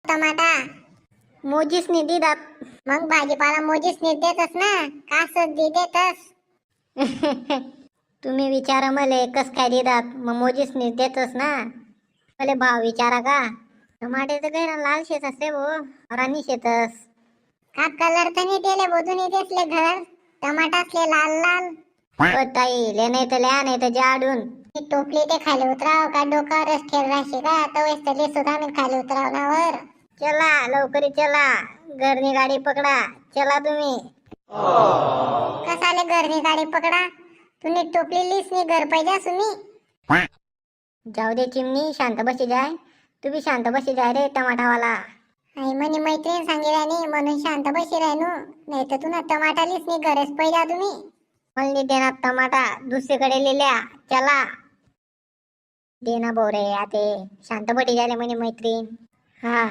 Tomato मोजीस नी देतात. मग भाजीपाला मोजीस नी देतस ना, का सद्दी देतस? तुम्ही विचारा मले कस काय देतात, मग मोजीस नी देतस ना. मले भाव विचारा का? टमाटे तर गैरा लाल शेतस रे भो, राणी शेतस. का कलर तर नाही दिले बोधून दिसले घर, टमाटासले लाल लाल. ताई ले नाही तर ल्या नाही तर जाडून. टोपली ते खाली उतराव का डोक्यावरच ठेव राहशी का, तवेच तरी सुद्धा मी खाली उतरावण्यावर. चला लवकरी चला, घरनी गाडी पकडा. चला तुम्ही. कसाले घरनी गाडी पकडा? तुम्ही टोपली लिस मी घर पाहिजे तुम्ही. जाऊ दे चिमणी, शांत बसी जाय. तू बी शांत बसी जाय रे टमाटावाला. आई म्हणे मैत्रीण सांगितल्याने म्हणून शांत बसी राहनू, नाही तर तुला टमाटा लिस मी घरच पाहिजे तुम्ही. मला देणार टमाटा, दुसरीकडे लिहिल्या. चला देना बोरे आते, शांत बटी झाले म्हणे मैत्रीण. हा